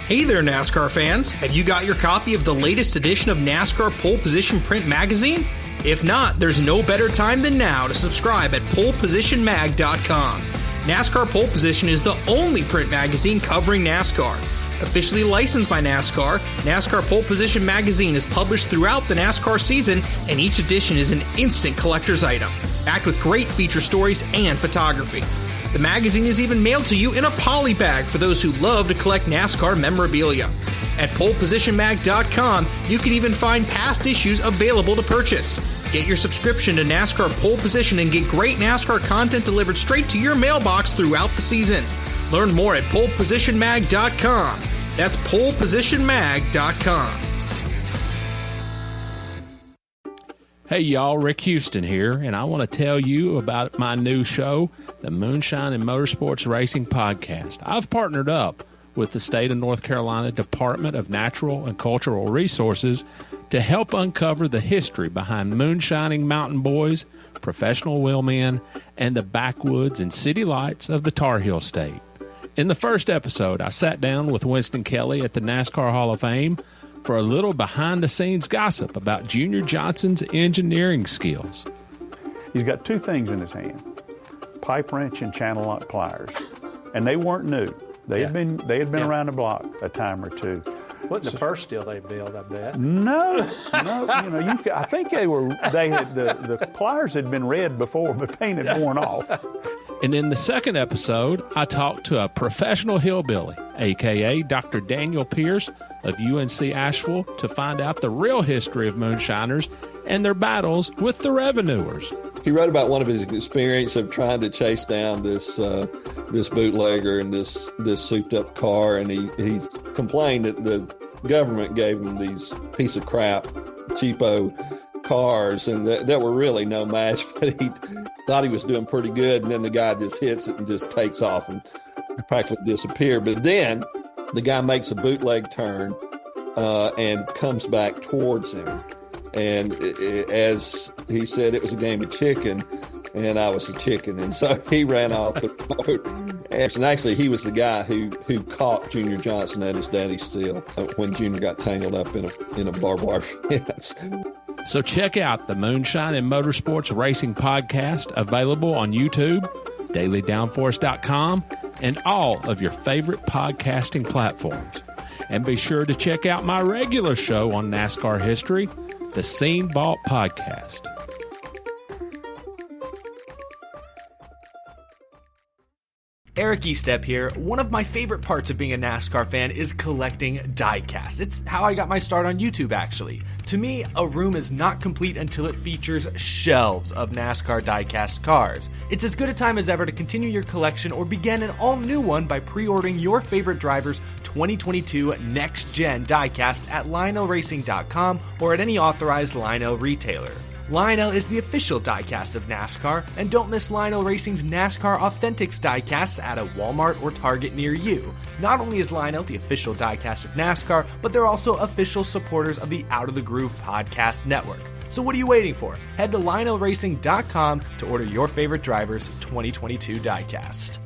Hey there, NASCAR fans. Have you got your copy of the latest edition of NASCAR Pole Position Print Magazine? If not, there's no better time than now to subscribe at polepositionmag.com. NASCAR Pole Position is the only print magazine covering NASCAR. Officially licensed by NASCAR, NASCAR Pole Position Magazine is published throughout the NASCAR season, and each edition is an instant collector's item, packed with great feature stories and photography. The magazine is even mailed to you in a poly bag for those who love to collect NASCAR memorabilia. At polepositionmag.com, you can even find past issues available to purchase. Get your subscription to NASCAR Pole Position and get great NASCAR content delivered straight to your mailbox throughout the season. Learn more at polepositionmag.com. That's polepositionmag.com. Hey y'all, Rick Houston here, and I want to tell you about my new show, the Moonshine and Motorsports Racing Podcast. I've partnered up with the state of North Carolina Department of Natural and Cultural Resources to help uncover the history behind moonshining mountain boys, professional wheelmen, and the backwoods and city lights of the Tar Heel State. In the first episode, I sat down with Winston Kelly at the NASCAR Hall of Fame for a little behind-the-scenes gossip about Junior Johnson's engineering skills. He's got two things in his hand, pipe wrench and channel lock pliers. And they weren't new. They had been around the block a time or two. Wasn't the first steel they built, I bet. No. I think the pliers had been red before, but paint had worn off. And in the second episode, I talked to a professional hillbilly, a.k.a. Dr. Daniel Pierce of UNC Asheville, to find out the real history of moonshiners and their battles with the revenuers. He wrote about one of his experience of trying to chase down this bootlegger in this souped-up car, and he complained that the government gave him these piece of crap, cheapo cars, and that were really no match, but he thought he was doing pretty good, and then the guy just hits it and just takes off and practically disappear. But then the guy makes a bootleg turn and comes back towards him. And as he said, it was a game of chicken, and I was a chicken. And so he ran off the road. And actually, he was the guy who caught Junior Johnson at his daddy's steel when Junior got tangled up in a barbed wire fence. So check out the Moonshine and Motorsports Racing Podcast, available on YouTube, dailydownforce.com, and all of your favorite podcasting platforms. And be sure to check out my regular show on NASCAR history, the Scene Vault Podcast. Eric Estep here. One of my favorite parts of being a NASCAR fan is collecting diecasts. It's how I got my start on YouTube, actually. To me, a room is not complete until it features shelves of NASCAR diecast cars. It's as good a time as ever to continue your collection or begin an all-new one by pre-ordering your favorite driver's 2022 next-gen diecast at LionelRacing.com or at any authorized Lionel retailer. Lionel is the official diecast of NASCAR, and don't miss Lionel Racing's NASCAR Authentics diecasts at a Walmart or Target near you. Not only is Lionel the official diecast of NASCAR, but they're also official supporters of the Out of the Groove podcast network. So what are you waiting for? Head to LionelRacing.com to order your favorite driver's 2022 diecast.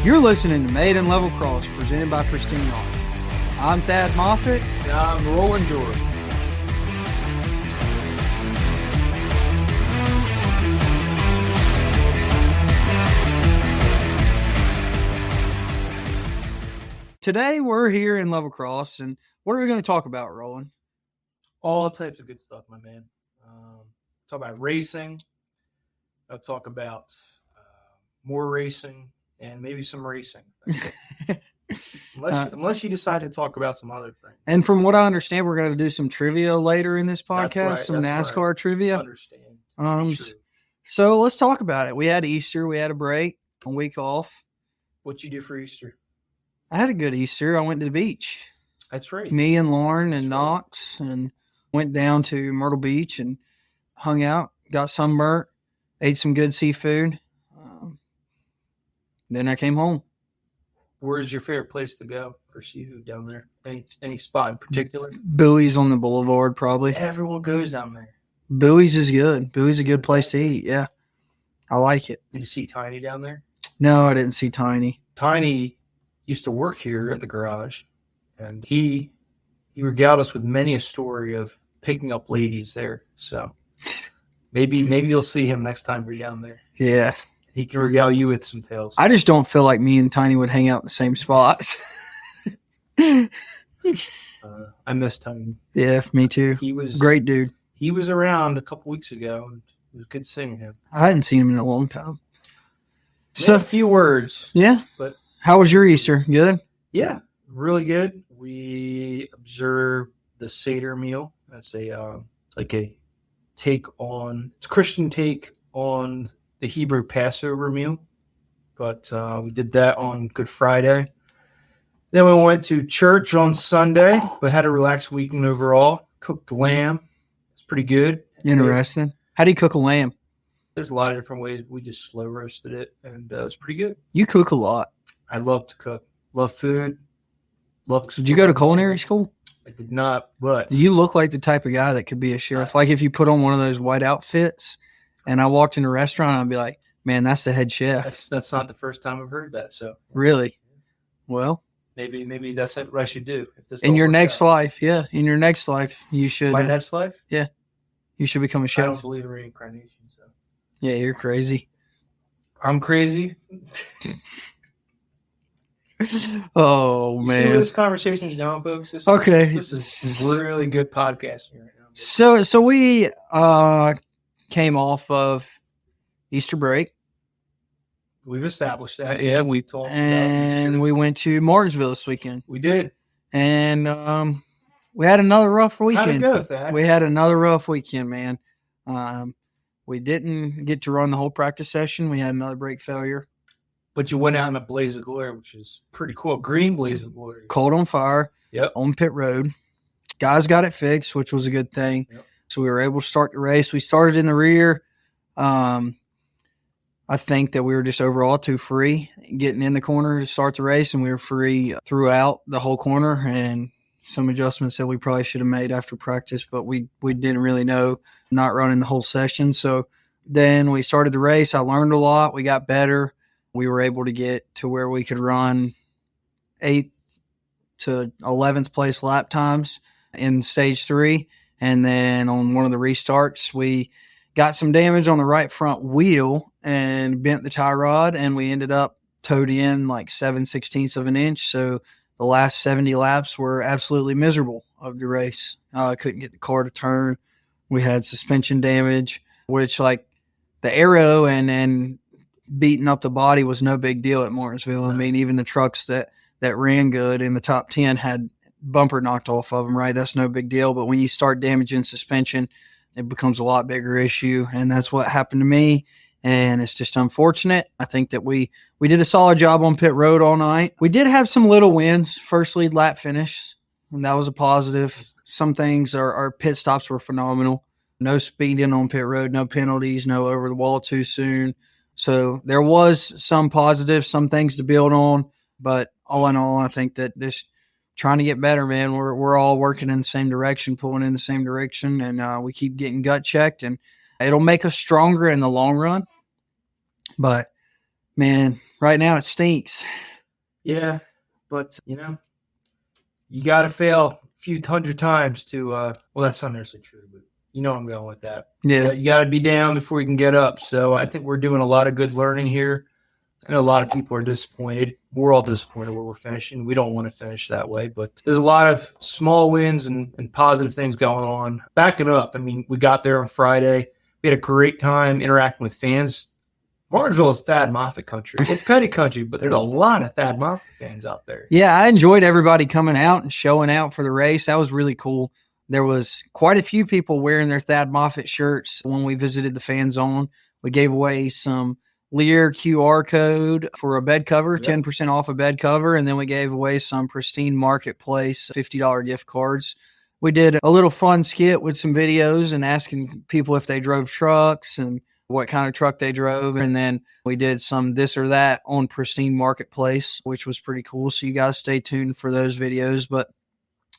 You're listening to Maiden Level Cross, presented by Pristine Auctions. I'm Thad Moffitt. And I'm Rowland George. Today we're here in Level Cross, and what are we going to talk about, Roland? All types of good stuff, my man. Talk about racing. I'll talk about more racing. And maybe some racing. Unless you decide to talk about some other things. And from what I understand, we're going to do some trivia later in this podcast, some NASCAR trivia. I understand. So let's talk about it. We had Easter. We had a break, a week off. What'd you do for Easter? I had a good Easter. I went to the beach. That's right. Me and Lauren and Knox, and went down to Myrtle Beach and hung out, got sunburnt, ate some good seafood. Then I came home. Where's your favorite place to go for seafood down there? Any spot in particular? Billy's on the Boulevard, probably. Everyone goes down there. Bowie's is good. Bowie's a good place to eat. Yeah, I like it. Did you see Tiny down there? No, I didn't see Tiny. Tiny used to work here at the garage, and he regaled us with many a story of picking up ladies there. So maybe you'll see him next time we're down there. Yeah. He can regale you with some tales. I just don't feel like me and Tiny would hang out in the same spots. I miss Tiny. Yeah, me too. He was great dude. He was around a couple weeks ago, and it was good seeing him. I hadn't seen him in a long time. So a few words. Yeah. But how was your Easter? Good? Yeah, really good. We observed the Seder meal. That's it's like a it's a Christian take on the Hebrew Passover meal. But we did that on Good Friday. Then we went to church on Sunday, but had a relaxed weekend overall. Cooked lamb. It's pretty good. Interesting. How do you cook a lamb? There's a lot of different ways. We just slow roasted it, and it was pretty good. You cook a lot. I love to cook. Love food. Did you go to culinary school? I did not, but you look like the type of guy that could be a sheriff. Like if you put on one of those white outfits and I walked in a restaurant, I'd be like, man, that's the head chef. That's not the first time I've heard that. So really? Well, maybe that's what I should do. If this in your next life, yeah. In your next life, you should. My next life? Yeah. You should become a chef. I don't believe in reincarnation. So. Yeah, you're crazy. I'm crazy. Oh, man. See where this conversation is going, folks? This is really good podcasting right now. So we came off of Easter break. We've established that. Yeah, we talked and we went to Martinsville this weekend. We did. And we had another rough weekend. How'd it go with that? We had another rough weekend, man. We didn't get to run the whole practice session. We had another brake failure. But you went out in a blaze of glory, which is pretty cool. Green blaze of glory. Caught on fire. Yep. On pit road. Guys got it fixed, which was a good thing. Yep. So we were able to start the race. We started in the rear. I think that we were just overall too free getting in the corner to start the race, and we were free throughout the whole corner. And some adjustments that we probably should have made after practice, but we didn't really know, not running the whole session. So then we started the race. I learned a lot. We got better. We were able to get to where we could run 8th to 11th place lap times in stage 3. And then on one of the restarts, we got some damage on the right front wheel and bent the tie rod, and we ended up towed in like 7/16 of an inch. So the last 70 laps were absolutely miserable of the race. I couldn't get the car to turn. We had suspension damage, which like the aero and beating up the body was no big deal at Martinsville. I mean, even the trucks that ran good in the top 10 had bumper knocked off of them, right? That's no big deal. But when you start damaging suspension, it becomes a lot bigger issue. And that's what happened to me. And it's just unfortunate. I think that we did a solid job on pit road all night. We did have some little wins. First lead lap finish, and that was a positive. Some things, our pit stops were phenomenal. No speeding on pit road, no penalties, no over the wall too soon. So there was some positives, some things to build on. But all in all, I think that just trying to get better, man. We're all working in the same direction, pulling in the same direction, and we keep getting gut checked, and it'll make us stronger in the long run. But, man, right now it stinks. Yeah, but, you got to fail a few hundred times to, well, that's not necessarily true, but I'm going with that. Yeah. You got to be down before you can get up. So I think we're doing a lot of good learning here. I know a lot of people are disappointed. We're all disappointed where we're finishing. We don't want to finish that way, but there's a lot of small wins and positive things going on. Backing up, I mean, we got there on Friday. We had a great time interacting with fans. Martinsville is Thad Moffitt country. It's petty country, but there's a lot of Thad Moffitt fans out there. Yeah, I enjoyed everybody coming out and showing out for the race. That was really cool. There was quite a few people wearing their Thad Moffitt shirts when we visited the fan zone. We gave away some Lear QR code for a bed cover, 10% off a bed cover, and then we gave away some Pristine Marketplace $50 gift cards. We did a little fun skit with some videos and asking people if they drove trucks and what kind of truck they drove. And then we did some this or that on Pristine Marketplace, which was pretty cool. So you got to stay tuned for those videos. But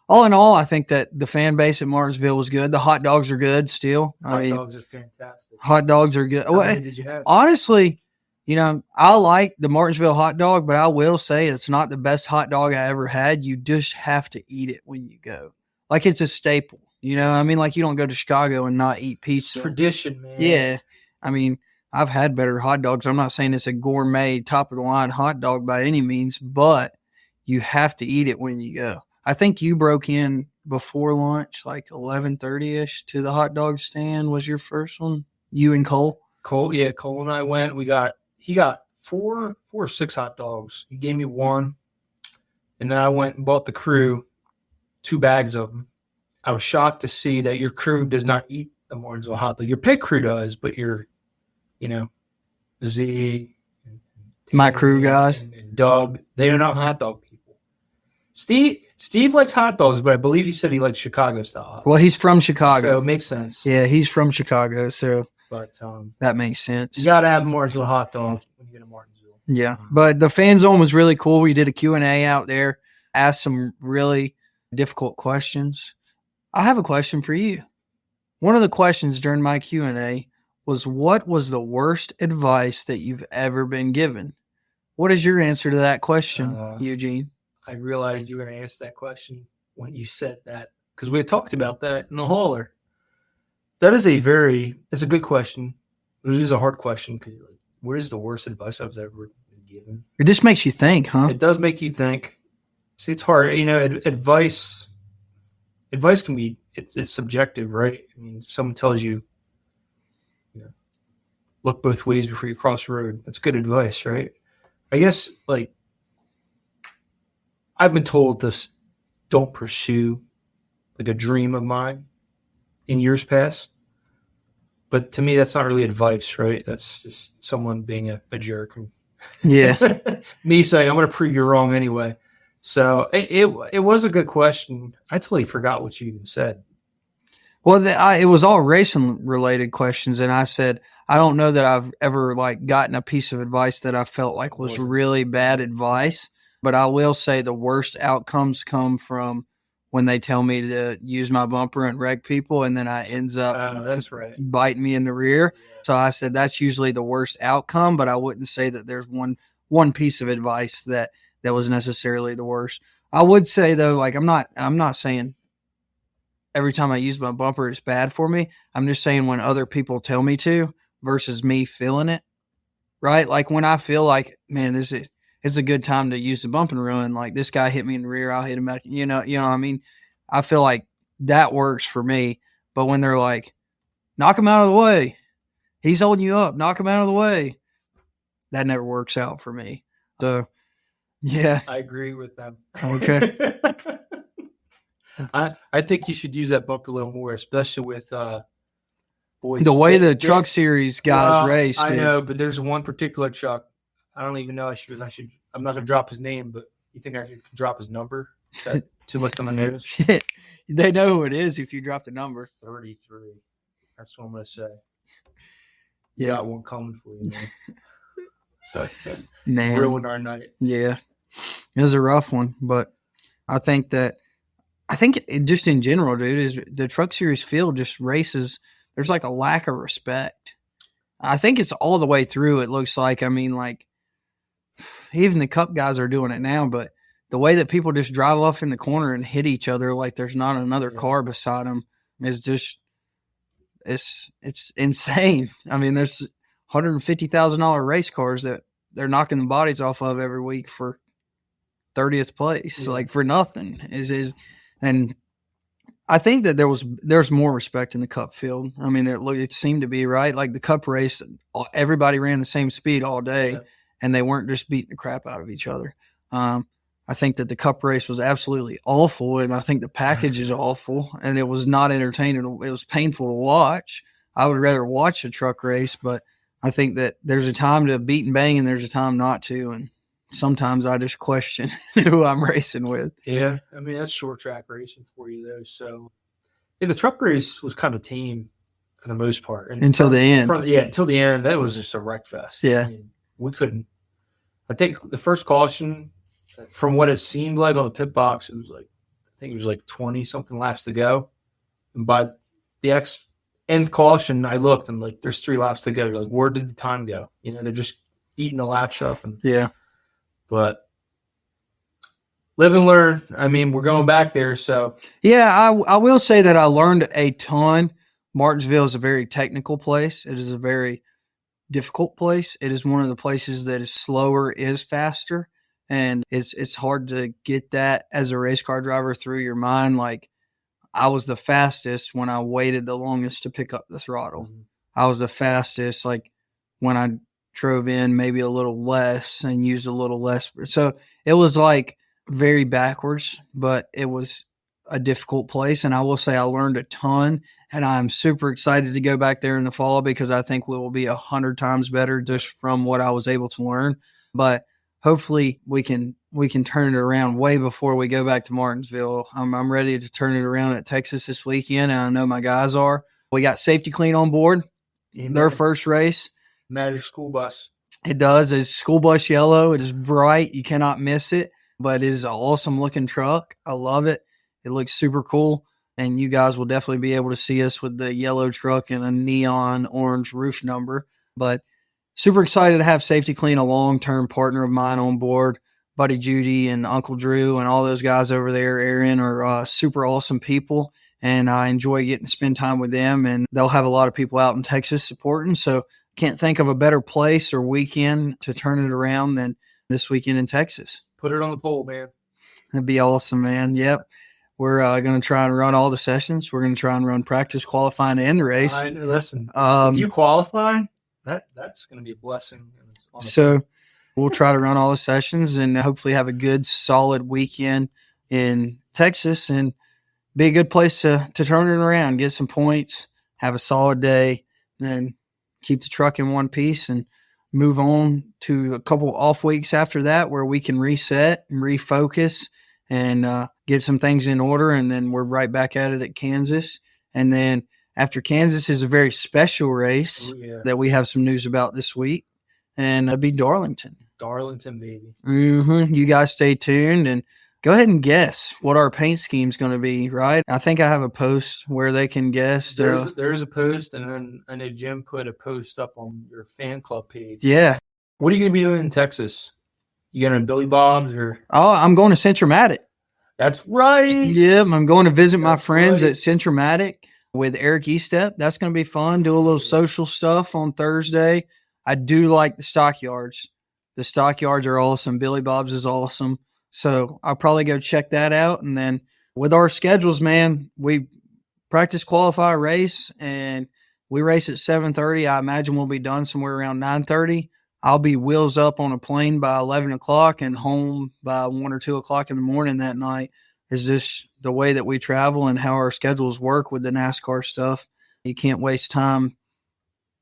all in all, I think that the fan base at Martinsville was good. The hot dogs are good still. Hot dogs are fantastic. Hot dogs are good. How many did you have? Honestly, I like the Martinsville hot dog, but I will say it's not the best hot dog I ever had. You just have to eat it when you go. Like, it's a staple. Like, you don't go to Chicago and not eat pizza. It's tradition, man. Yeah. I mean, I've had better hot dogs. I'm not saying it's a gourmet, top-of-the-line hot dog by any means, but you have to eat it when you go. I think you broke in before lunch, like 11:30-ish, to the hot dog stand was your first one? You and Cole? Cole and I went. He got 4 or 6 hot dogs. He gave me one, and then I went and bought the crew 2 bags of them. I was shocked to see that your crew does not eat the Martinsville hot dog. Your pit crew does, but your, Z, My crew guys, and Doug, they are not hot dog people. Steve likes hot dogs, but I believe he said he likes Chicago style. Well, he's from Chicago, so it makes sense. Yeah, he's from Chicago, so but that makes sense. You got to have a Martinsville hot dog when you get to Martinsville. Yeah, but the fan zone was really cool. We did a Q&A out there, asked some really difficult questions. I have a question for you. One of the questions during my Q&A was, what was the worst advice that you've ever been given? What is your answer to that question, Eugene? I realized you were going to ask that question when you said that, because we had talked about that in the hauler. It's a good question, but it is a hard question, because what is the worst advice I've ever been given? It just makes you think, huh? It does make you think. See, it's hard. Advice can be, it's subjective, right? I mean, if someone tells you, look both ways before you cross the road, that's good advice, right? I guess, I've been told this, don't pursue a dream of mine in years past. But to me, that's not really advice, right? That's just someone being a jerk. Yeah. Me saying, I'm going to prove you wrong anyway. So it was a good question. I totally forgot what you even said. Well, it was all racing related questions. And I said, I don't know that I've ever gotten a piece of advice that I felt like was really bad advice. But I will say the worst outcomes come from when they tell me to use my bumper and wreck people, and then I ends up that's right. biting me in the rear. Yeah. So I said that's usually the worst outcome, but I wouldn't say that there's one piece of advice that was necessarily the worst. I would say though, I'm not saying every time I use my bumper it's bad for me. I'm just saying when other people tell me to versus me feeling it, right? Like when I feel like, man, it's a good time to use the bump and run. Like this guy hit me in the rear, I'll hit him back. You know what I mean? I feel like that works for me. But when they're like, knock him out of the way, he's holding you up, knock him out of the way, that never works out for me. So, yeah. I agree with them. Okay. I think you should use that bumper a little more, especially with boys. The way the truck series guys race. I know, but there's one particular truck. I don't even know. I'm not going to drop his name, but you think I should drop his number? Is that too much on the nose? Shit. They know who it is if you drop the number. 33. That's what I'm going to say. You got one coming for you, man. So, man. Ruined our night. Yeah. It was a rough one, but I think just in general, dude, is the Truck Series field just races. There's a lack of respect. I think it's all the way through. It looks like, even the Cup guys are doing it now, but the way that people just drive off in the corner and hit each other like there's not another car beside them is just, it's insane. There's $150,000 race cars that they're knocking the bodies off of every week for 30th place, for nothing. And I think that there's more respect in the Cup field. It seemed to be, right? Like the Cup race, everybody ran the same speed all day, and they weren't just beating the crap out of each other. I think that the Cup race was absolutely awful, and I think the package is awful, and it was not entertaining. It was painful to watch. I would rather watch a truck race, but I think that there's a time to beat and bang, and there's a time not to, and sometimes I just question who I'm racing with. Yeah, that's short track racing for you, though. So, the truck race was kind of team for the most part. And until the end. Until the end. That was just a wreck fest. Yeah. We couldn't. I think the first caution, from what it seemed like on the pit box, it was think it was like 20 something laps to go. And by the end caution, I looked and like, there's 3 laps to go. Like, where did the time go? They're just eating the laps up. But live and learn. I mean, we're going back there. So yeah, I will say that I learned a ton. Martinsville is a very technical place. It is a very difficult place. It is one of the places that is slower, is faster. And it's hard to get that as a race car driver through your mind. Like, I was the fastest when I waited the longest to pick up the throttle. Mm-hmm. I was the fastest, like, when I drove in maybe a little less and used a little less. So it was like very backwards, but it was a difficult place. And I will say I learned a ton, and I'm super excited to go back there in the fall because I think we will be 100 times better just from what I was able to learn. But hopefully we can turn it around way before we go back to Martinsville. I'm ready to turn it around at Texas this weekend, and I know my guys are. We got Safety Clean on board. Amen. Their first race. Matters school bus. It does. It's school bus yellow. It is bright. You cannot miss it, but it is an awesome looking truck. I love it. It looks super cool, and you guys will definitely be able to see us with the yellow truck and a neon orange roof number. But super excited to have Safety Clean, a long-term partner of mine, on board. Buddy Judy and Uncle Drew and all those guys over there, Aaron, are super awesome people, and I enjoy getting to spend time with them, and they'll have a lot of people out in Texas supporting. So can't think of a better place or weekend to turn it around than this weekend in Texas. Put it on the pole, man. That'd be awesome, man. Yep. We're going to try and run all the sessions. We're going to try and run practice, qualifying, and the race. Listen, if you qualify, that's going to be a blessing. So we'll try to run all the sessions and hopefully have a good, solid weekend in Texas and be a good place to turn it around, get some points, have a solid day, and then keep the truck in one piece and move on to a couple off weeks after that where we can reset and refocus and get some things in order. And then we're right back at it at Kansas. And then after Kansas is a very special race that we have some news about this week, and it'll be Darlington. Darlington, baby. Mm-hmm. You guys stay tuned and go ahead and guess what our paint scheme is going to be, right? I think I have a post where they can guess. There's a post, and then I know Jim put a post up on your fan club page. Yeah. What are you going to be doing in Texas? You going to Billy Bob's or? Oh, I'm going to Centromatic. That's right. Yeah, I'm going to visit my friends at Centromatic with Eric Estep. That's going to be fun. Do a little social stuff on Thursday. I do like the stockyards. The stockyards are awesome. Billy Bob's is awesome. So I'll probably go check that out. And then with our schedules, man, we practice, qualify, race, and we race at 7:30. I imagine we'll be done somewhere around 9:30. I'll be wheels up on a plane by 11 o'clock and home by 1 or 2 o'clock in the morning that night. Is just the way that we travel and how our schedules work with the NASCAR stuff. You can't waste time.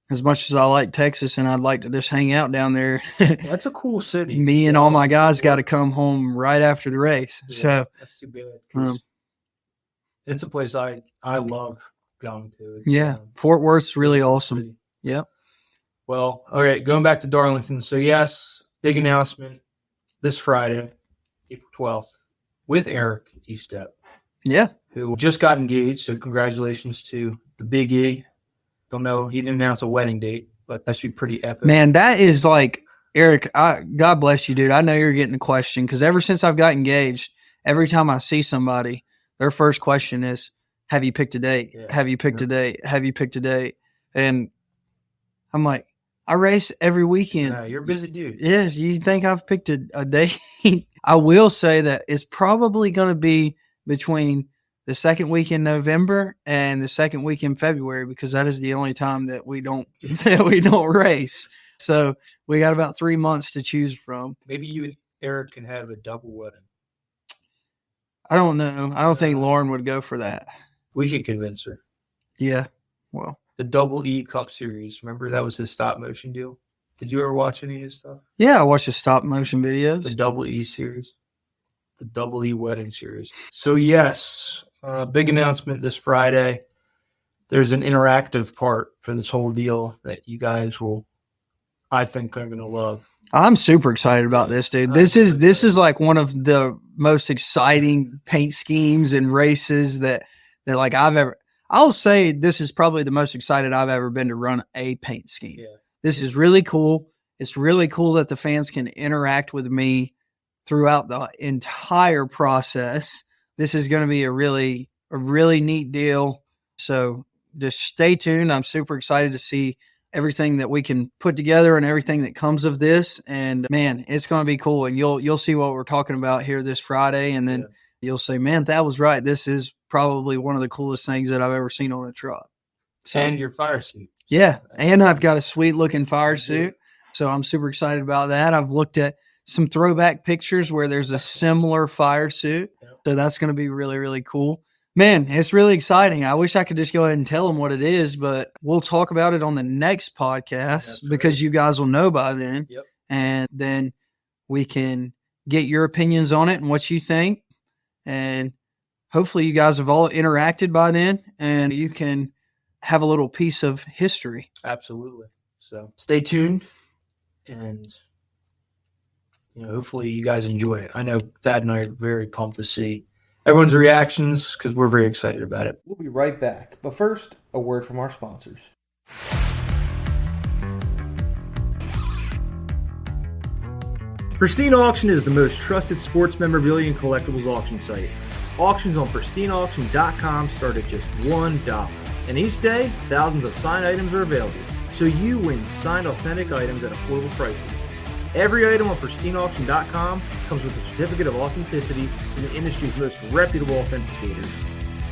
As much as I like Texas and I'd like to just hang out down there. That's a cool city. Me and all my guys got to come home right after the race. Yeah, so that's too bad. It's a place I love going to. Fort Worth's really awesome. Yep. Well, all right, going back to Darlington. So, yes, big announcement this Friday, April 12th, with Eric Estep. Yeah. Who just got engaged. So, congratulations to the Big E. Don't know. He didn't announce a wedding date, but that should be pretty epic. Man, that is like, Eric, God bless you, dude. I know you're getting a question because ever since I've got engaged, every time I see somebody, their first question is, have you picked a date? Yeah. Have you picked a date? Have you picked a date? And I'm like, I race every weekend. Yeah, you're a busy dude. Yes, you think I've picked a date? I will say that it's probably going to be between the second week in November and the second week in February because that is the only time that we don't race. So we got about 3 months to choose from. Maybe you and Eric can have a double wedding. I don't know. I don't think Lauren would go for that. We could convince her. Yeah. Well, the Double E Cup Series. Remember that was his stop motion deal? Did you ever watch any of his stuff? Yeah, I watched the stop motion videos. The Double E Series. The Double E Wedding Series. So, yes, big announcement this Friday. There's an interactive part for this whole deal that you guys will, I think, are going to love. I'm super excited about this, dude. This is like one of the most exciting paint schemes and races that like I'll say this is probably the most excited I've ever been to run a paint scheme. Yeah. This is really cool. It's really cool that the fans can interact with me throughout the entire process. This is going to be a really neat deal. So just stay tuned. I'm super excited to see everything that we can put together and everything that comes of this. And man, it's going to be cool. And you'll see what we're talking about here this Friday. And then you'll say, man, that was right. This is probably one of the coolest things that I've ever seen on a truck. So, and your fire suit. Yeah. And I've got a sweet looking fire suit. So I'm super excited about that. I've looked at some throwback pictures where there's a similar fire suit. So that's going to be really, really cool. Man, it's really exciting. I wish I could just go ahead and tell them what it is, but we'll talk about it on the next podcast because you guys will know by then. Yep. And then we can get your opinions on it and what you think. And hopefully you guys have all interacted by then and you can have a little piece of history. Absolutely. So stay tuned and hopefully you guys enjoy it. I know Thad and I are very pumped to see everyone's reactions because we're very excited about it. We'll be right back. But first, a word from our sponsors. Pristine Auction is the most trusted sports memorabilia and collectibles auction site. Auctions on pristineauction.com start at just $1. And each day, thousands of signed items are available. So you win signed authentic items at affordable prices. Every item on pristineauction.com comes with a certificate of authenticity from the industry's most reputable authenticators.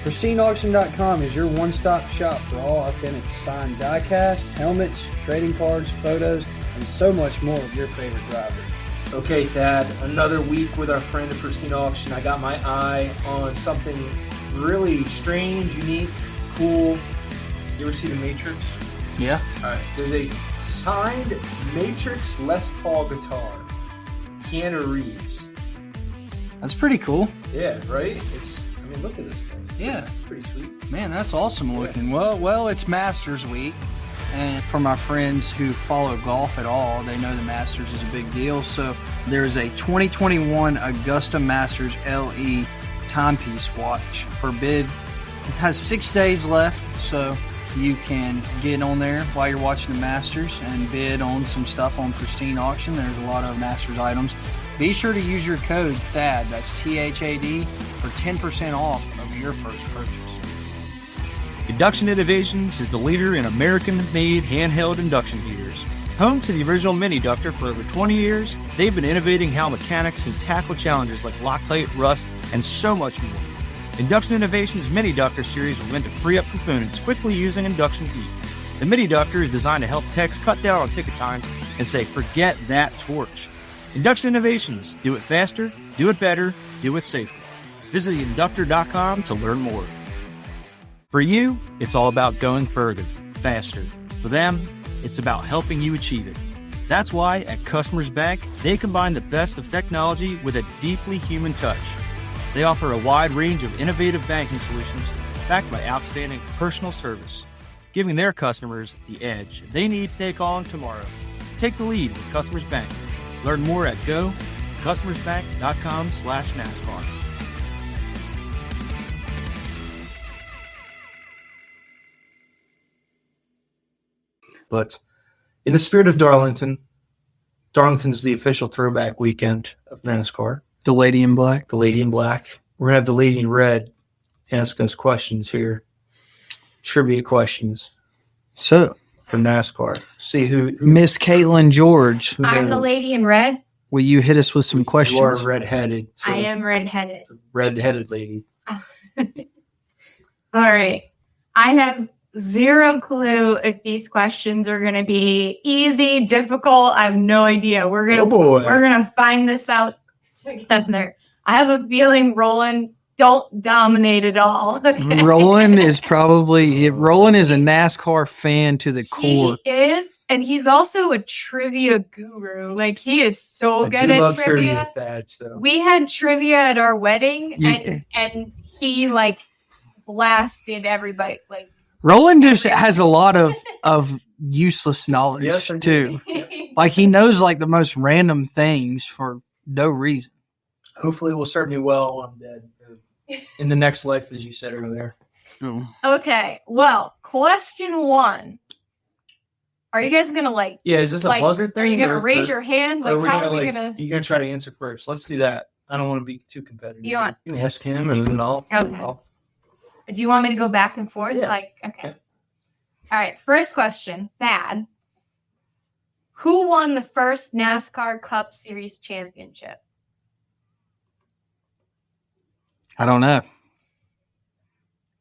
PristineAuction.com is your one-stop shop for all authentic signed die-cast, helmets, trading cards, photos, and so much more of your favorite drivers. Okay, Thad, another week with our friend at Pristine Auction. I got my eye on something really strange, unique, cool. You ever see The Matrix? Yeah. All right. There's a signed Matrix Les Paul guitar. Keanu Reeves. That's pretty cool. Yeah, right? Look at this thing. Yeah. It's pretty sweet. Man, that's awesome looking. Yeah. Well, it's Masters Week. And for my friends who follow golf at all, they know the Masters is a big deal. So there's a 2021 Augusta Masters LE timepiece watch for bid. It has 6 days left, so you can get on there while you're watching the Masters and bid on some stuff on Pristine Auction. There's a lot of Masters items. Be sure to use your code THAD, that's THAD, for 10% off of your first purchase. Induction Innovations is the leader in American-made handheld induction heaters. Home to the original mini ductor for over 20 years, they've been innovating how mechanics can tackle challenges like Loctite, rust, and so much more. Induction Innovations Mini Ductor series will meant to free up components quickly using induction heat. The Mini Ductor is designed to help techs cut down on ticket times and say, forget that torch. Induction Innovations. Do it faster, do it better, do it safely. Visit inductor.com to learn more. For you, it's all about going further, faster. For them, it's about helping you achieve it. That's why at Customers Bank, they combine the best of technology with a deeply human touch. They offer a wide range of innovative banking solutions backed by outstanding personal service, giving their customers the edge they need to take on tomorrow. Take the lead with Customers Bank. Learn more at go.customersbank.com/NASCAR. But in the spirit of Darlington, Darlington's the official throwback weekend of NASCAR. The Lady in Black. The Lady in Black. We're going to have the Lady in Red ask us questions here. Trivia questions. So, for NASCAR. See who Miss Kaitlyn George. I'm the Lady in Red. Will you hit us with some questions? You are redheaded. So I am redheaded. Redheaded lady. All right. I have zero clue if these questions are going to be easy, difficult. I have no idea. We're gonna find this out together. I have a feeling Rowland don't dominate at all. Okay? Rowland is a NASCAR fan to the core. He is, and he's also a trivia guru. Like, he is so good at trivia. Thad, so. We had trivia at our wedding, and he blasted everybody. Rowland just has a lot of useless knowledge too. Like, he knows the most random things for no reason. Hopefully, it will serve me well when I'm dead. In the next life, as you said earlier. Okay. Well, question 1. Are you guys gonna is this a buzzer thing? Are you gonna raise your hand? Like, how are we gonna? You're gonna try to answer first. Let's do that. I don't want to be too competitive. You want? You can ask him, and then I'll. Okay. Do you want me to go back and forth? Yeah. Okay. Yeah. All right. First question, Thad. Who won the first NASCAR Cup Series championship? I don't know.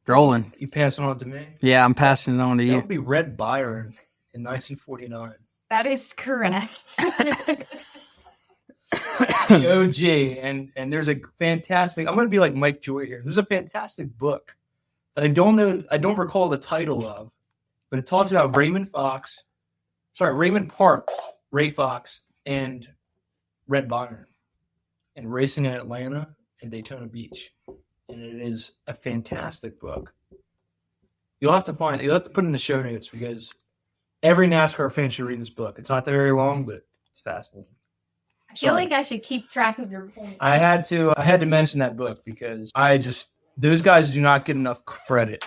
Rowland. You passing on to me? Yeah, I'm passing it on to That you. would be Red Byron in 1949. That is correct. It's the OG, and there's a fantastic. I'm going to be like Mike Joy here. There's a fantastic book that I don't recall the title of, but it talks about Raymond Parks, Ray Fox, and Red Byron, and racing in Atlanta and Daytona Beach, and it is a fantastic book. You'll have to put it in the show notes because every NASCAR fan should read this book. It's not very long, but it's fascinating. I feel like I should keep track of your points. I had to mention that book because those guys do not get enough credit.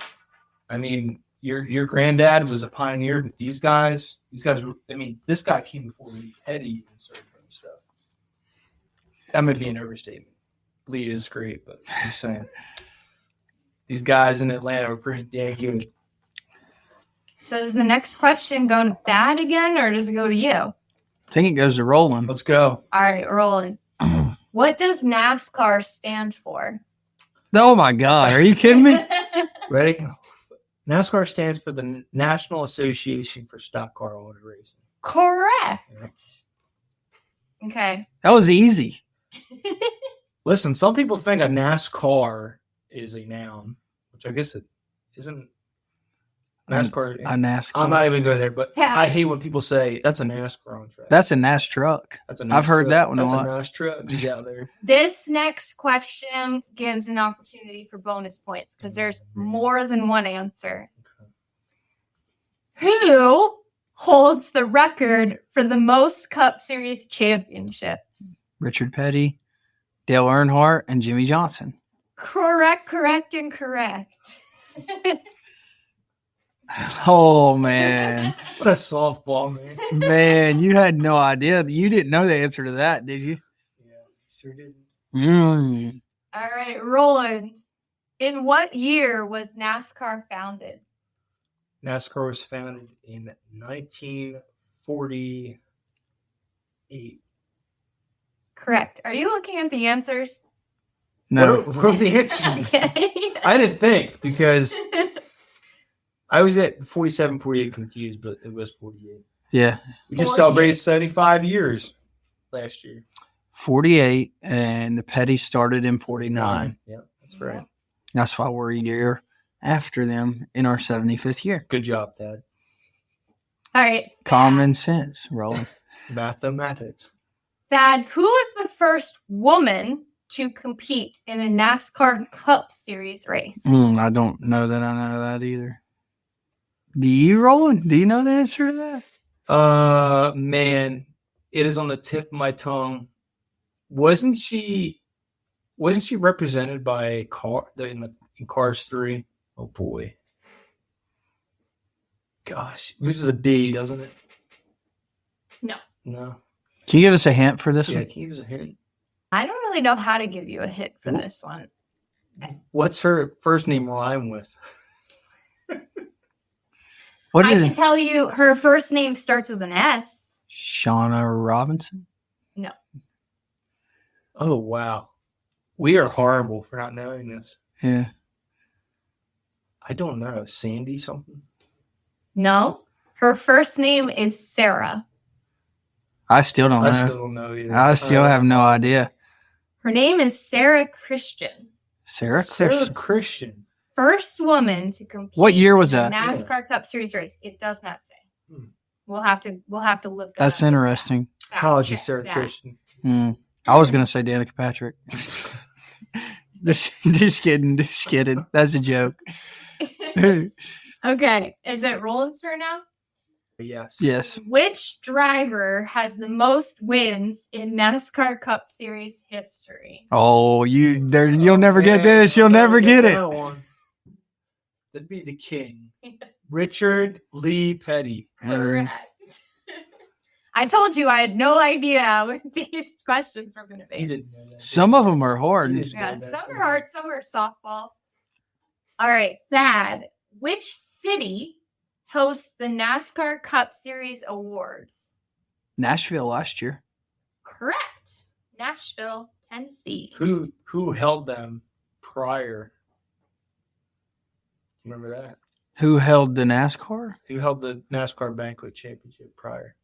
I mean, your granddad was a pioneer, but these guys, I mean, this guy came before Lee Petty even started doing stuff. That might be an overstatement. Lee is great, but I'm just saying. These guys in Atlanta were pretty dang good. So does the next question go to Thad again, or does it go to you? I think it goes to Rowland. Let's go. All right, Rowland. What does NASCAR stand for? Oh, my God. Are you kidding me? Ready? NASCAR stands for the National Association for Stock Car Auto Racing. Correct. Yeah. Okay. That was easy. Listen, some people think a NASCAR is a noun, which I guess it isn't. NASCAR. A NASCAR. I'm not even going there, but Yeah. I hate when people say that's a NASCAR on track. That's a NAS truck. That's a NAS I've heard truck. that one a That's lot. a NAS truck. He's out there. This next question gives an opportunity for bonus points because there's more than one answer. Who holds the record for the most Cup Series championships? Richard Petty, Dale Earnhardt, and Jimmy Johnson. Correct. Oh, man. What a softball, man. Man, you had no idea. You didn't know the answer to that, did you? Yeah, sure did. All right, Rowland. In what year was NASCAR founded? NASCAR was founded in 1948. Correct. Are you looking at the answers? No. What are the answers? Okay. I didn't think because I was at 47, 48 confused, but it was 48. Yeah. We just celebrated 75 years last year. 48, and the Petty started in 49. Yeah, that's right. That's why we're a year after them in our 75th year. Good job, Dad. All right. Common sense, Roland. Mathematics. Thad, who was the first woman to compete in a NASCAR Cup Series race? I don't know that I know that either. Do you, Roland? Do you know the answer to that? Man, it is on the tip of my tongue. Wasn't she represented by a car in Cars 3? Oh boy. Gosh, it was with a B, doesn't it? No. No. Can you give us a hint for this Yeah, one? can you give us a hint? I don't really know how to give you a hint for this one. What's her first name rhyme with? What I is can it? tell you her first name starts with an S. Shauna Robinson? No. Oh, wow. We are horrible for not knowing this. Yeah. I don't know. Sandy something? No. Her first name is Sarah. I still don't know. I still don't know either. I still have no idea. Her name is Sarah Christian. Sarah Sarah Christian. Christian. First woman to compete. What year was in a that? NASCAR Cup Series race. It does not say. We'll have to look. That's that up. interesting. Apologies, check Sarah that. Christian. I was going to say Danica Patrick. Just kidding. That's a joke. Okay. Is it Roland's turn now? Yes. Which driver has the most wins in NASCAR Cup Series history? Oh, you'll never get this. You'll never get it. That'd be the king. Richard Lee Petty. Correct. I told you I had no idea what these questions were going to be. Some of them are hard. Yeah, some are hard, some are softballs. All right, Thad, which city hosts the NASCAR Cup Series Awards? Nashville last year. Correct. Nashville, Tennessee. Who held them prior? Remember that? Who held the NASCAR? Who held the NASCAR Banquet Championship prior?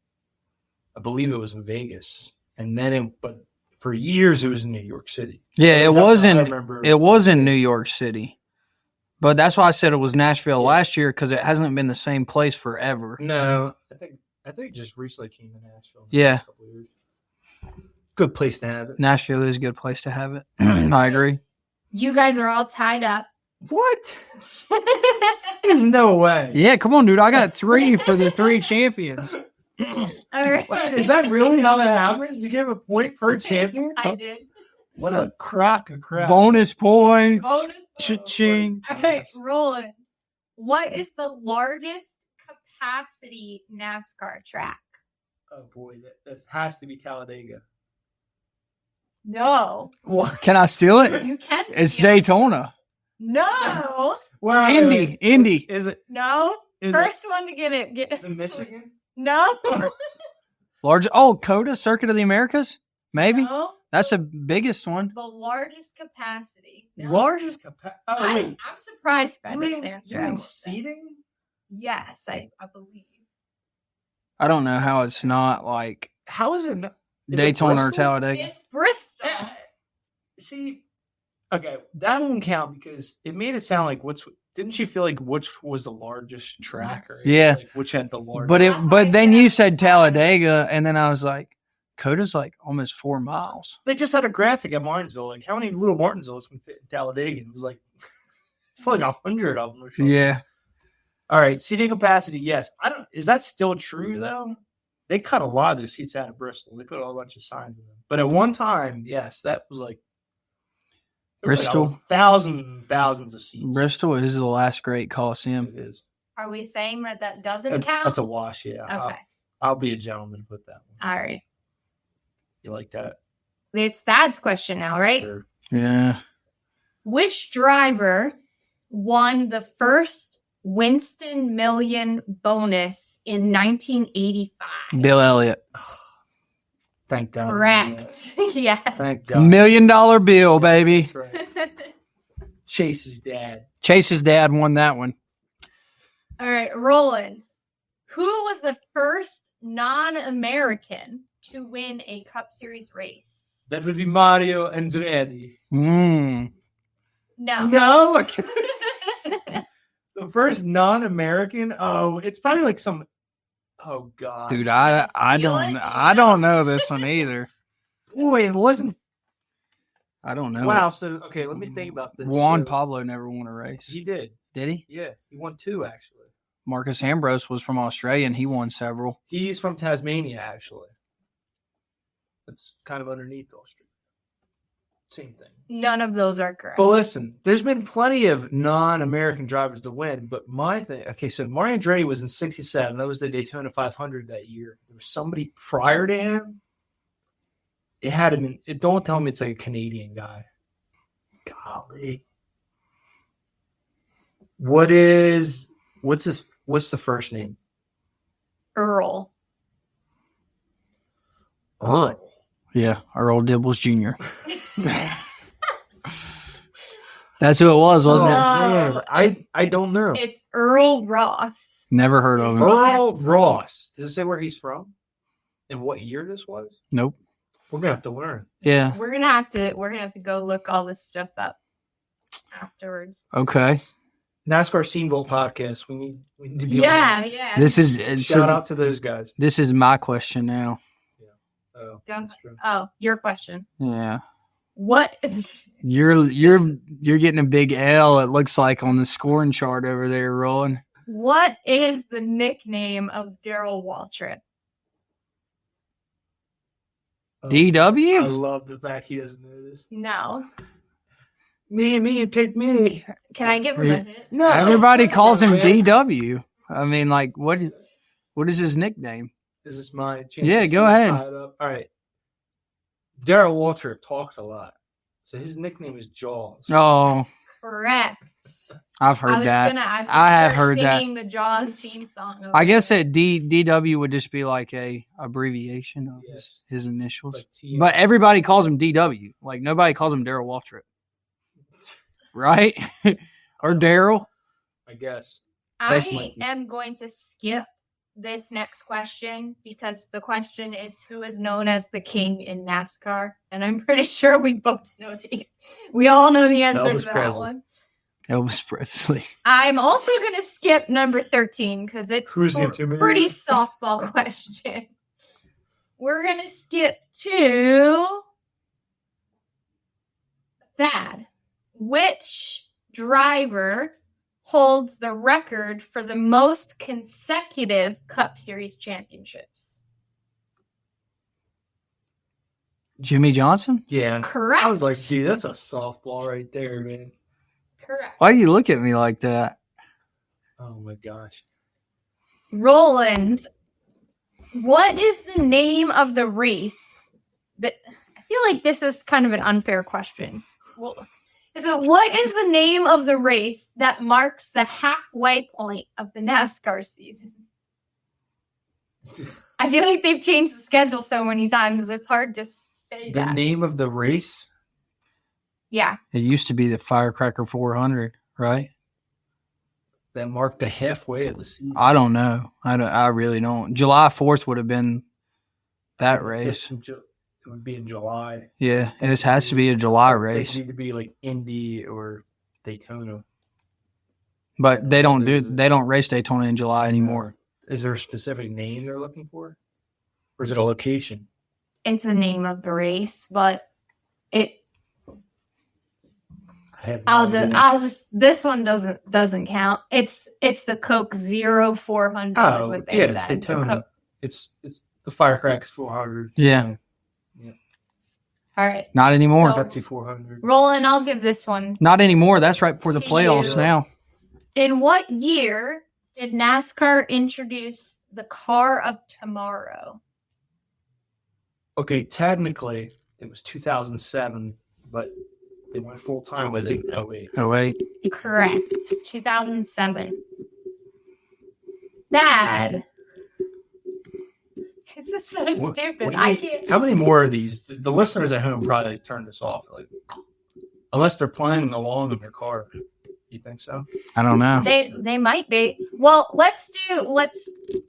I believe it was in Vegas, and then but for years it was in New York City. Yeah, it wasn't New York City, but that's why I said it was Nashville last year because it hasn't been the same place forever. No, I think it just recently came to Nashville. Yeah, good place to have it. Nashville is a good place to have it. I agree. You guys are all tied up. What? There's no way. Yeah, come on, dude. I got 3 for the 3 champions. All right. Is that really how that happens? You give a point per champion? I did. What a crock of crap. Bonus points. Cha-ching. All right, Rowland. What is the largest capacity NASCAR track? Oh boy, that has to be Talladega. No. What? Can I steal it? You can. It's Daytona. No. Well, Indy. Is it? No. First one to get it. Is it Michigan? No. COTA, Circuit of the Americas? Maybe. No. That's the biggest one. The largest capacity. No. Largest capacity? Oh, wait. I'm surprised by this answer. You mean seating? Yes, I believe. I don't know how it's not like How is it? Daytona or Talladega. It's Bristol. See, okay, that won't count because it made it sound like didn't you feel like which was the largest track? Or Yeah. like which had the largest? But then you said Talladega, and then I was like, COTA's like almost 4 miles. They just had a graphic at Martinsville. Like, how many little Martinsvilles can fit in Talladega? And it was like, I feel like 100 of them or something. Yeah. All right, seating capacity, yes. Is that still true though? They cut a lot of the seats out of Bristol. They put a whole bunch of signs in them. But at one time, yes, that was like Bristol. Like thousands and thousands of seats. Bristol is the last great Coliseum. It is. Are we saying that doesn't count? That's a wash, yeah. Okay. I'll be a gentleman and put that one. All right. You like that? It's Thad's question now, right? Sure. Yeah. Which driver won the first Winston Million bonus in 1985? Bill Elliott. Thank God. Correct. Yeah. Thank God. $1 million bill, baby. That's right. Chase's dad. Chase's dad won that one. All right, Rowland. Who was the first non-American to win a Cup Series race? That would be Mario Andretti. Mm. No. The first non-American? Oh, it's probably like some. Oh God, Dude, I don't know this one either. Boy, it wasn't. I don't know. Wow. So okay, let me think about this. Juan Pablo never won a race. He did. Did he? Yeah, he won 2 actually. Marcus Ambrose was from Australia and he won several. He's from Tasmania actually. That's kind of underneath Australia. Same thing. None of those are correct. But listen, there's been plenty of non-American drivers to win. But my thing, okay, so Mario Andretti was in '67. That was the Daytona 500 that year. There was somebody prior to him. It had him. Don't tell me it's like a Canadian guy. Golly, what's the first name? Earl. Earl. Yeah, Earl Dibbles Jr. That's who it was, wasn't it? Man, I don't know. It's Earl Ross. Never heard of him. Earl Ross. Does it say where he's from? And what year this was? Nope. We're gonna have to learn. Yeah. We're gonna have to go look all this stuff up afterwards. Okay. NASCAR Sceneville podcast. We need to be Yeah. This is shout out to those guys. This is my question now. Oh, that's true. Oh, your question. Yeah. What? You're getting a big L, it looks like, on the scoring chart over there, Roland. What is the nickname of Darrell Waltrip? DW? I love the fact he doesn't know this. No. Me, pick me. Can I give him a hint? No. Everybody calls him DW. I mean, like, what is his nickname? Is this my chance? Yeah, to go ahead. tie it up? All right. Darrell Waltrip talks a lot. So his nickname is Jaws. Oh, Correct. I've heard that. I have heard that. Singing the Jaws theme song. I guess that DW would just be like a abbreviation of his initials. Like but everybody calls him DW. Like nobody calls him Darrell Waltrip. Right? Or Darrell? I guess. I am going to skip this next question because the question is who is known as the king in NASCAR, and I'm pretty sure we both know we all know the answer to that one. Elvis Presley. I'm also going to skip number 13 because it's a pretty softball question. We're going to skip to Thad. Which driver holds the record for the most consecutive Cup Series championships? Jimmy Johnson? Yeah. Correct. I was like, gee, that's a softball right there, man. Correct. Why do you look at me like that? Oh, my gosh. Rowland, what is the name of the race? I feel like this is kind of an unfair question. Well, so what is the name of the race that marks the halfway point of the NASCAR season? I feel like they've changed the schedule so many times, it's hard to say The name of the race? Yeah. It used to be the Firecracker 400, right? That marked the halfway of the season. I don't know. I really don't. July 4th would have been that race. It would be in July. Yeah, it has to be a July race. It need to be like Indy or Daytona. But they don't race Daytona in July anymore. Is there a specific name they're looking for? Or is it a location? It's the name of the race, but this one doesn't count. It's the Coke 0400. Oh, it's Daytona. It's the Firecracker 400. Yeah. All right. Not anymore. Pepsi 400. Roland, I'll give this one. Not anymore. That's right before the playoffs now. In what year did NASCAR introduce the car of tomorrow? Okay, technically it was 2007, but they went full time with it in 08. 08. Correct. 2007. Thad. This is so stupid. I can't. How many more of these? The listeners at home probably turned this off, unless they're playing along in their car. You think so? I don't know. They might be. Well, let's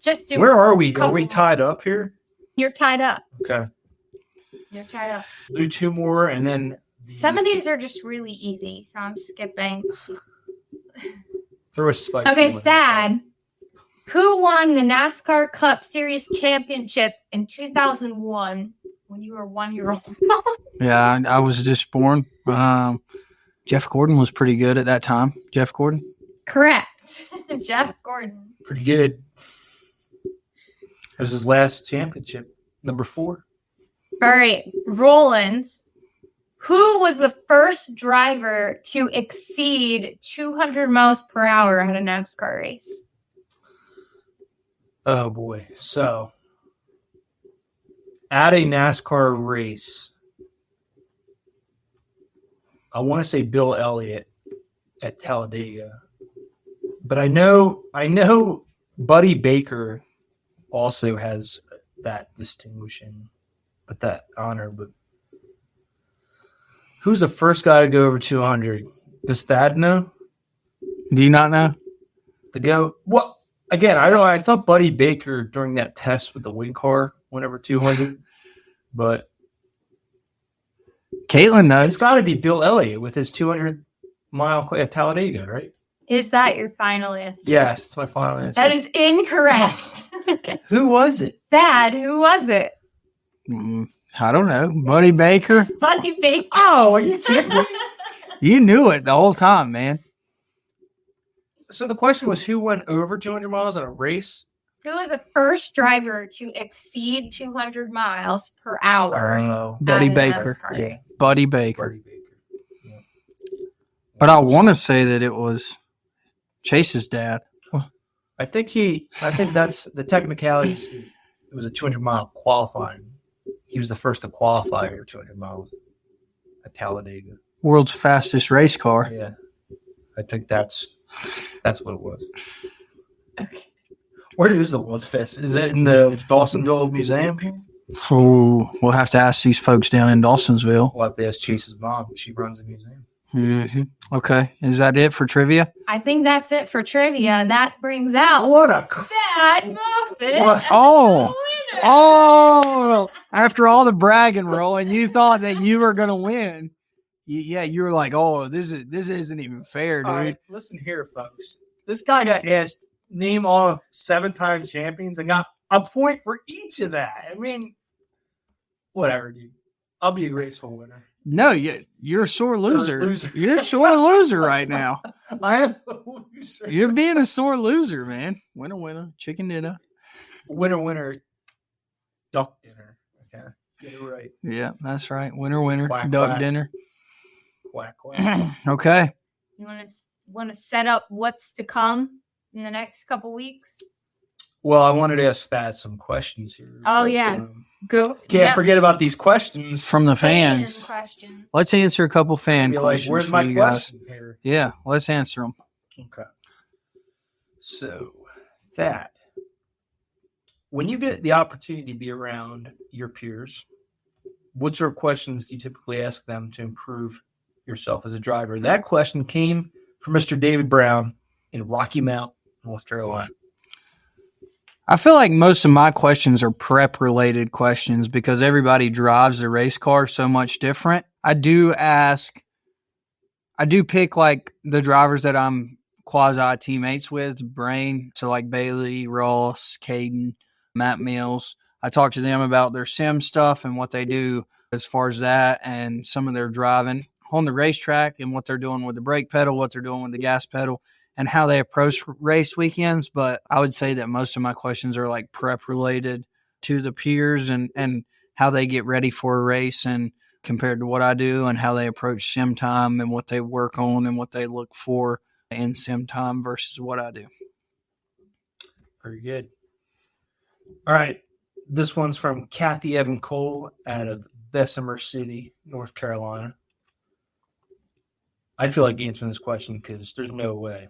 just do. Where are we? Are we tied up here? You're tied up. Okay. You're tied up. Do two more, and then some of these are just really easy, so I'm skipping. Throw a spike. Okay, Thad. Who won the NASCAR Cup Series championship in 2001 when you were 1 year old? Yeah, I was just born. Jeff Gordon was pretty good at that time. Jeff Gordon? Correct. Jeff Gordon. Pretty good. It was his last championship, number 4. All right, Rowland. Who was the first driver to exceed 200 miles per hour at a NASCAR race? Oh, boy. So, at a NASCAR race, I want to say Bill Elliott at Talladega. But I know Buddy Baker also has that distinction, but that honor. But who's the first guy to go over 200? Does Thad know? Do you not know? To go? Well, again, I thought Buddy Baker during that test with the wing car went over 200, but Kaitlyn knows. It's got to be Bill Elliott with his 200-mile at Talladega, right? Is that your final answer? Yes, it's my final answer. That is incorrect. Who was it? Thad, who was it? I don't know. Buddy Baker? It's Buddy Baker. Oh, are you kidding me? You knew it the whole time, man. So the question was, who went over 200 miles in a race? Who was the first driver to exceed 200 miles per hour? Buddy Baker. Yeah. Buddy Baker. Yeah. But I want to say that it was Chase's dad. I think that's the technicalities. It was a 200-mile qualifying. He was the first to qualify over 200 miles at Talladega. World's fastest race car. Yeah. I think that's what it was. Okay. Where is the world's fastest? Is it in the Dawsonville Museum here? So we'll have to ask these folks down in Dawsonville. We'll have to ask Chase's mom. She runs the museum. Mm-hmm. Okay. Is that it for trivia? I think that's it for trivia. That brings out What a Thad Moffitt. Oh, after all the bragging, Rowland, you thought that you were going to win. You were like, oh, this isn't even fair, dude. All right, listen here, folks. This guy got asked name all 7-time champions and got a point for each of that. I mean, whatever, dude. I'll be a graceful winner. No, you're a sore loser. You're a sore loser right now. I am a loser. You're being a sore loser, man. Winner, chicken dinner. Winner, duck dinner. Okay, get it right. Yeah, that's right. Winner, quack, duck quack. dinner. Quack, quack. Okay. You want to set up what's to come in the next couple weeks? Well, I wanted to ask Thad some questions here. Oh, yeah. Go. Can't forget about these questions from the fans. Let's answer a couple fan questions. Where's my question here? Yeah, let's answer them. Okay. So, Thad, when you get the opportunity to be around your peers, what sort of questions do you typically ask them to improve yourself as a driver? That question came from Mr. David Brown in Rocky Mount, North Carolina. I feel like most of my questions are prep-related questions because everybody drives the race car so much different. I do pick like the drivers that I'm quasi teammates with, Brain, so like Bailey, Ross, Caden, Matt Mills. I talk to them about their sim stuff and what they do as far as that and some of their driving on the racetrack and what they're doing with the brake pedal, what they're doing with the gas pedal, and how they approach race weekends. But I would say that most of my questions are like prep related to the peers and how they get ready for a race and compared to what I do and how they approach sim time and what they work on and what they look for in sim time versus what I do. Very good. All right. This one's from Kathy Evan Cole out of Bessemer City, North Carolina. I feel like answering this question because there's no way.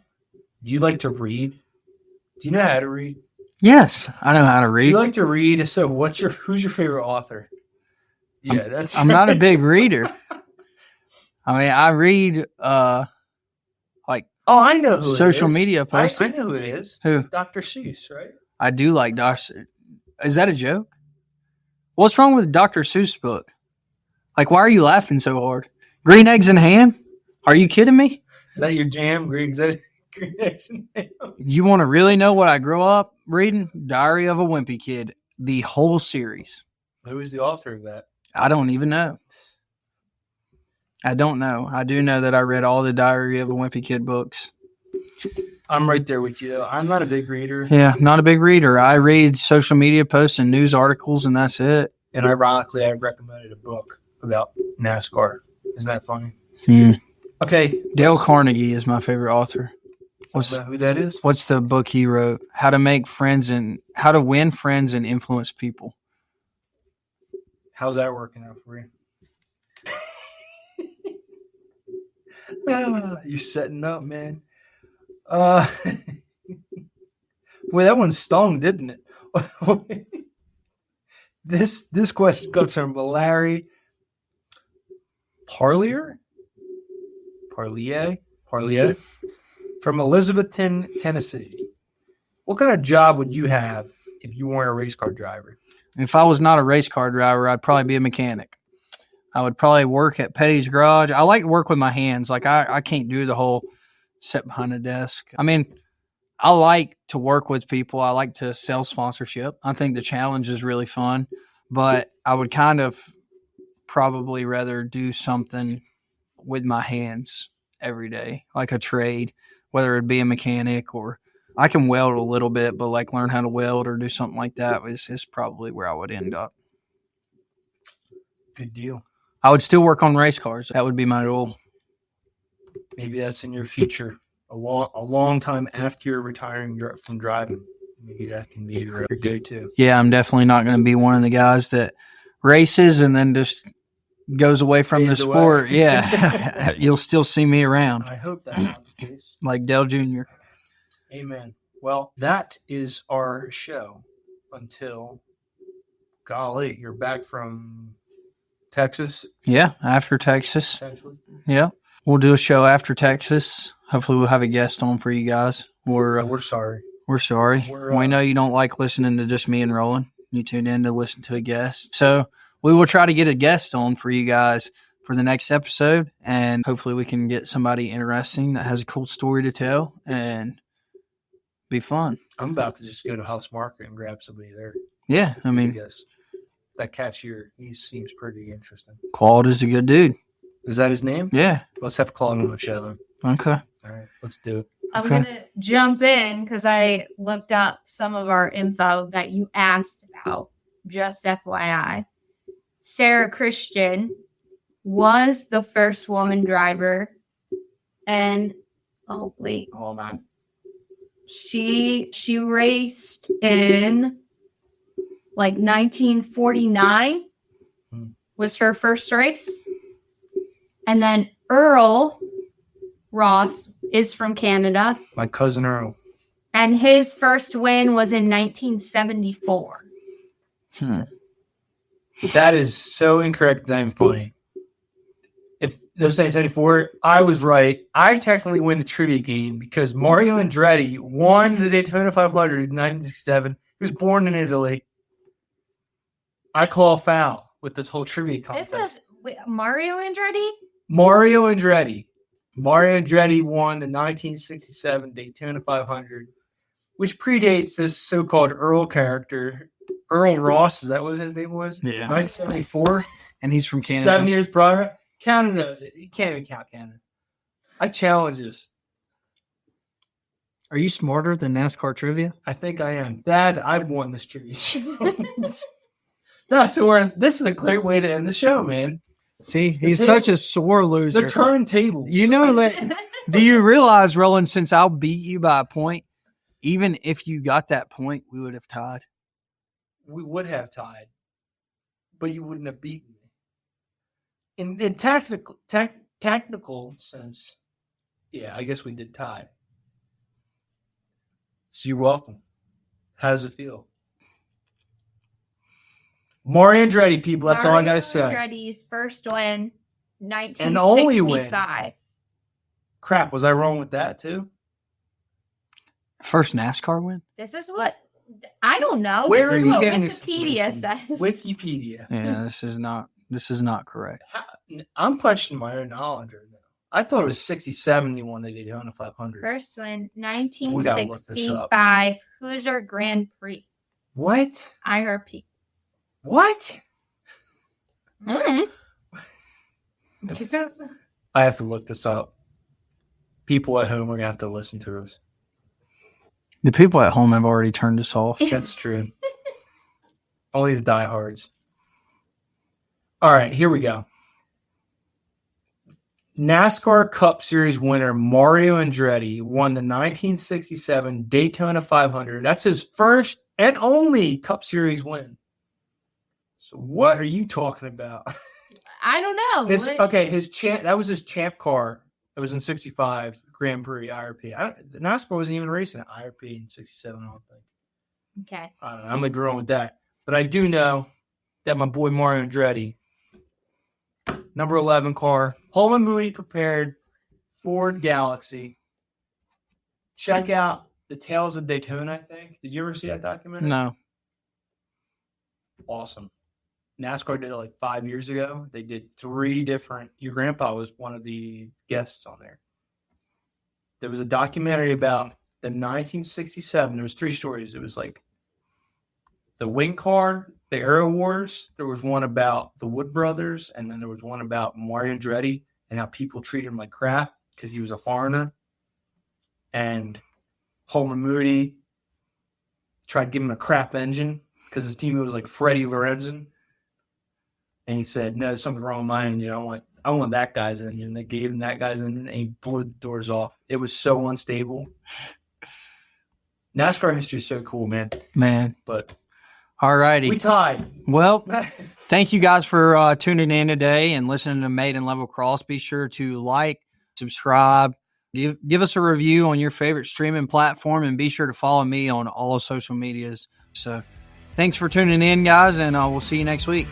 Do you like to read? Do you know how to read? Yes, I know how to read. Do you like to read? So who's your favorite author? Yeah, I'm not a big reader. I mean, I read like I know who social it is. media posts. I know who it is. Who? Dr. Seuss, right? I do like Dr. Is that a joke? What's wrong with the Dr. Seuss book? Like, why are you laughing so hard? Green eggs and ham? Are you kidding me? Is that your jam? Green eggs and ham? You want to really know what I grew up reading? Diary of a Wimpy Kid, the whole series. Who is the author of that? I don't even know. I don't know. I do know that I read all the Diary of a Wimpy Kid books. I'm right there with you, though. I'm not a big reader. Yeah, not a big reader. I read social media posts and news articles, and that's it. And ironically, I recommended a book about NASCAR. Isn't that funny? Okay. Dale Carnegie is my favorite author. Who that is? What's the book he wrote? How to make friends and how to win friends and influence people. How's that working out for you? You're setting up, man. Boy, that one stung, didn't it? This question comes from Larry Parlier from Elizabethton, Tennessee. What kind of job would you have if you weren't a race car driver? If I was not a race car driver, I'd probably be a mechanic. I would probably work at Petty's Garage. I like to work with my hands. Like I can't do the whole sit behind a desk. I mean, I like to work with people. I like to sell sponsorship. I think the challenge is really fun, but I would kind of probably rather do something with my hands every day, like a trade. whether it be a mechanic or I can weld a little bit, but like learn how to weld or do something like that is probably where I would end up. Good deal. I would still work on race cars. That would be my goal. Maybe that's in your future. A long time after you're retiring from driving. Maybe that can be your go-to. Yeah, I'm definitely not going to be one of the guys that races and then just goes away from the sport. Yeah, you'll still see me around. I hope that's not the case. Like Dale Jr. Amen. Well, that is our show until, golly, you're back from Texas? Yeah, after Texas. Potentially. Yeah, we'll do a show after Texas. Hopefully we'll have a guest on for you guys. We're sorry. We're sorry. We know you don't like listening to just me and Rowland. You tuned in to listen to a guest. So we will try to get a guest on for you guys for the next episode, and hopefully we can get somebody interesting that has a cool story to tell and be fun. I'm about to just go to House Market and grab somebody there. Yeah, I mean, that cashier, he seems pretty interesting. Claude is a good dude. Is that his name? Yeah. Let's have Claude on the show then. Okay. All right, let's do it. I'm going to jump in because I looked up some of our info that you asked about, just FYI. Sarah Christian was the first woman driver. And, hold on. She raced in, 1949 was her first race. And then Earl Ross is from Canada. My cousin Earl. And his first win was in 1974. That is so incorrect. It's not even funny. If those 1974, I was right. I technically win the trivia game because Mario Andretti won the Daytona 500 in 1967. He was born in Italy. I call foul with this whole trivia contest. This is Mario Andretti? Mario Andretti won the 1967 Daytona 500, which predates this so-called Earl character. Earl Ross, is that what his name was? Yeah. 1974. And he's from Canada. 7 years prior. Canada. You can't even count Canada. I challenge this. Are you smarter than NASCAR trivia? I think I am. Dad, I've won this trivia show. This is a great way to end the show, man. See, he's such a sore loser. The turntables. You know that. Do you realize, Rowland, since I'll beat you by a point, even if you got that point, we would have tied. We would have tied, but you wouldn't have beaten me. In technical sense, yeah, I guess we did tie. So you're welcome. How does it feel? Mario Andretti, people. That's all I gotta say. Andretti's first win, 1965. And only win. Crap, was I wrong with that too? First NASCAR win? This is what I don't know. Where this are is you what getting Wikipedia this? says. Wikipedia. Yeah, this is not correct. I'm questioning my own knowledge right now. I thought it was 67 he won the Daytona 500. First win, 1965 Hoosier Grand Prix. What? IRP. What? Mm. I have to look this up. People at home are going to have to listen to us. The people at home have already turned us off. That's true. All these diehards. All right, here we go. NASCAR Cup Series winner Mario Andretti won the 1967 Daytona 500. That's his first and only Cup Series win. So what are you talking about? I don't know. That was his champ car. It was in 65 Grand Prix IRP. NASCAR wasn't even racing at IRP in 67, I don't think. Okay. I don't know. I'm going to go on with that. But I do know that my boy Mario Andretti, number 11 car, Holman Mooney prepared Ford Galaxy. Check out the Tales of Daytona, I think. Did you ever see that documentary? No. Awesome. NASCAR did it 5 years ago. They did 3 different. Your grandpa was one of the guests on there. There was a documentary about the 1967. There was 3 stories. It was the wing car, the Aero Wars. There was one about the Wood Brothers, and then there was one about Mario Andretti and how people treated him like crap because he was a foreigner. and Holman Moody tried to give him a crap engine because his teammate was like Freddie Lorenzen. And he said, no, there's something wrong with my engine. I want that guy's engine. They gave him that guy's engine, and he blew the doors off. It was so unstable. NASCAR history is so cool, man. But all righty. We tied. Well, thank you guys for tuning in today and listening to Maiden Level Cross. Be sure to like, subscribe, give us a review on your favorite streaming platform, and be sure to follow me on all social medias. So thanks for tuning in, guys, and we'll see you next week.